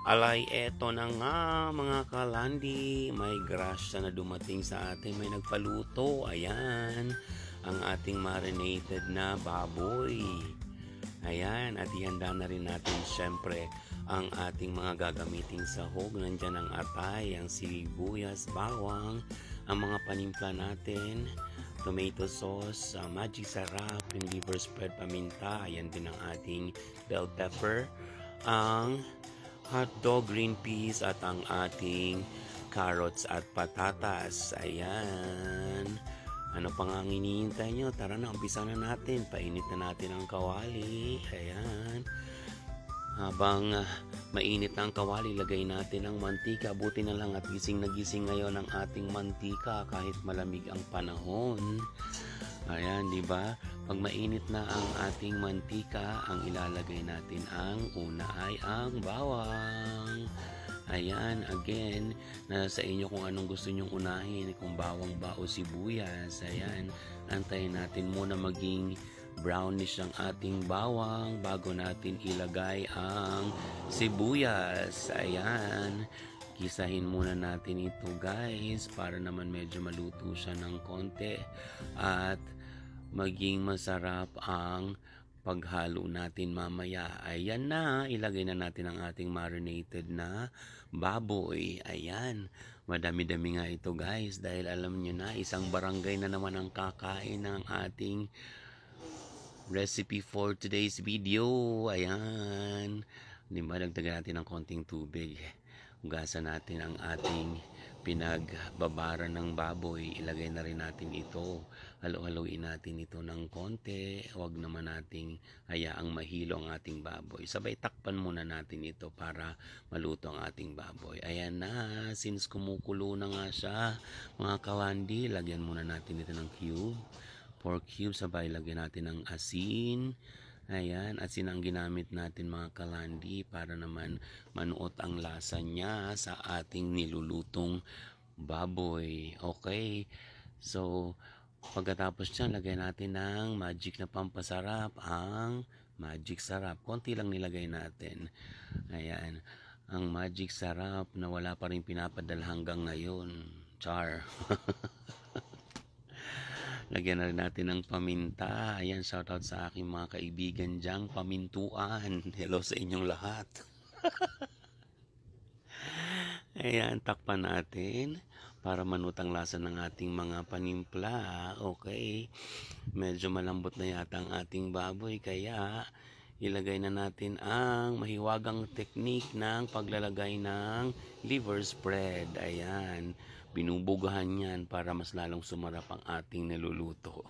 Alay, eto na nga mga kalandi, may grasya na dumating sa atin, may nagpaluto, ayan, ang ating marinated na baboy. Ayan, at ihanda na rin natin syempre ang ating mga gagamiting sahog. Nandyan ang atay, ang sibuyas, bawang, ang mga panimpla natin, tomato sauce, magic sarap, yung liver spread paminta, ayan din ang ating bell pepper, ang hotdog, green peas at ang ating carrots at patatas. Ayan. Ano pang ang hinihintay nyo? Tara na, umpisa na natin. Painit na natin ang kawali. Ayan. Habang mainit na ang kawali, lagay natin ang mantika. Buti na lang at gising na gising ngayon ang ating mantika kahit malamig ang panahon. Ayan, di ba? Pag mainit na ang ating mantika, ang ilalagay natin ang una ay ang bawang. Ayan, again, nasa inyo kung anong gusto nyong unahin, kung bawang ba o sibuyas. Ayan, antayin natin muna maging brownish ang ating bawang bago natin ilagay ang sibuyas. Ayan, gisahin muna natin ito guys para naman medyo maluto siya ng konti at maging masarap ang paghalo natin mamaya. Ayan na, ilagay na natin ang ating marinated na baboy. Ayan, madami-dami nga ito guys dahil alam nyo na, isang barangay na naman ang kakain ng ating recipe for today's video. Ayan, diba, dagdagan natin ng konting tubig. Hugasan natin ang ating pinagbabara ng baboy. Ilagay na rin natin ito. Halo-haloin natin ito ng konti. Huwag naman nating hayaang mahilo ang ating baboy. Sabay takpan muna natin ito para maluto ang ating baboy. Ayan na. Since kumukulo na nga siya, mga kawandi, lagyan muna natin ito ng cube. 4 cubes. Sabay lagyan natin ng asin. Ayan, asin ang ginamit natin mga kalandi para naman manuot ang lasa niya sa ating nilulutong baboy. Okay, so pagkatapos niyan, lagay natin ng magic na pampasarap, ang magic sarap. Konti lang nilagay natin. Ayan, ang magic sarap na wala pa rin pinapadala hanggang ngayon. Char. Lagyan na rin natin ng paminta. Ayan, shoutout sa aking mga kaibigan diyang pamintuan. Hello sa inyong lahat. Ayan, takpan natin para manutang lasa ng ating mga panimpla. Okay, medyo malambot na yata ang ating baboy kaya ilagay na natin ang mahiwagang teknik ng paglalagay ng liver spread. Ayan, binubugahan yan para mas lalong sumarap ang ating niluluto.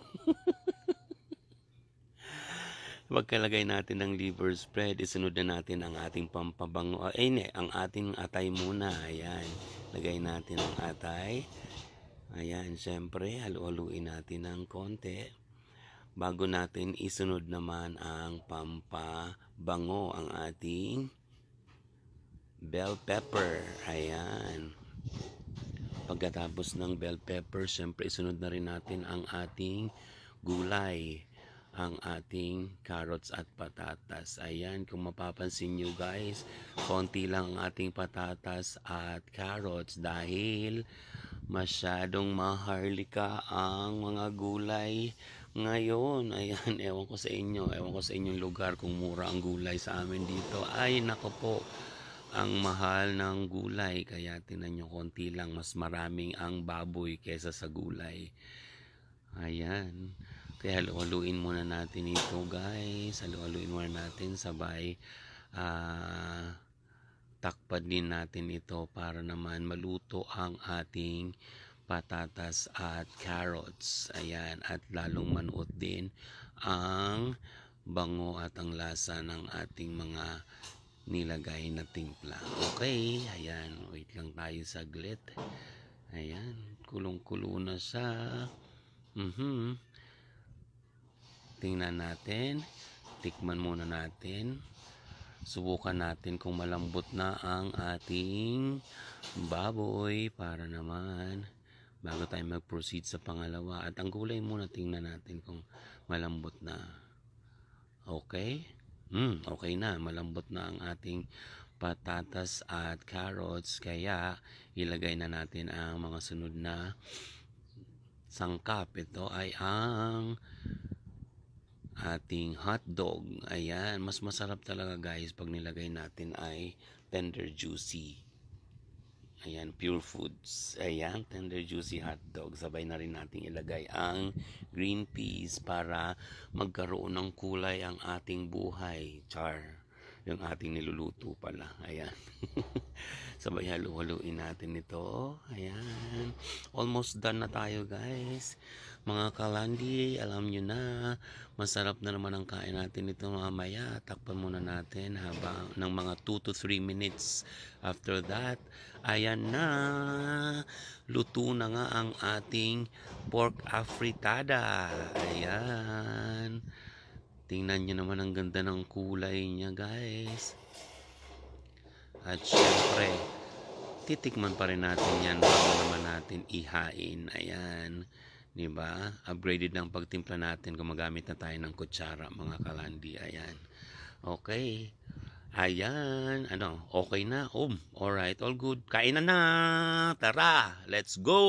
Pagkalagay natin ng liver spread, isunod na natin ang ating pampabango. Ang ating atay muna. Ayan, lagay natin ang atay. Ayan, syempre, halu-haluin natin ng konti. Bago natin isunod naman ang pampabango, ang ating bell pepper. Ayan. Pagkatapos ng bell pepper, syempre isunod na rin natin ang ating gulay, ang ating carrots at patatas. Ayan, kung mapapansin nyo guys, konti lang ang ating patatas at carrots dahil masyadong maharlika ang mga gulay ngayon. Ayan, ewan ko sa inyo, ewan ko sa inyong lugar kung mura ang gulay. Sa amin dito, ay nako po, ang mahal ng gulay. Kaya tinan nyo, konti lang, mas maraming ang baboy kesa sa gulay. Ayan, kaya halu-haluin muna natin ito guys. Halu-haluin muna natin, sabay takpan din natin ito para naman maluto ang ating patatas at carrots. Ayan, at lalong manuot din ang bango at ang lasa ng ating mga nilagay na timpla. Okay, ayan, wait lang tayo saglit. Ayan, kulong-kulo na siya. Tingnan natin, tikman muna natin. Subukan natin kung malambot na ang ating baboy para naman bago tayo mag-proceed sa pangalawa. At ang gulay muna, tingnan natin kung malambot na. Okay? Okay na, malambot na ang ating patatas at carrots. Kaya ilagay na natin ang mga sunod na sangkap. Ito ay ang ating hotdog. Ayan, mas masarap talaga guys pag nilagay natin ay tender juicy. Ayan, Pure Foods. Ayan, tender juicy hotdog. Sabay na rin natin ilagay ang green peas para magkaroon ng kulay ang ating buhay. Char. Yung ating niluluto pala. Ayan. Sabay halu-haluin natin ito. Ayan. Almost done na tayo guys. Mga kalandi, alam nyo na, masarap na naman ang kain natin ito mamaya. Takpan muna natin habang ng mga 2 to 3 minutes. After that, ayan na. Luto na nga ang ating pork afritada. Ayan. Tingnan nyo naman ang ganda ng kulay niya guys. At syempre, titikman pa rin natin yan bago naman natin ihain. Ayan. Diba? Upgraded ng pagtimpla natin. Gumagamit na tayo ng kutsara mga kalandi. Ayan. Okay. Ayan. Ano? Okay na. Alright. All good. Kain na na. Tara. Let's go.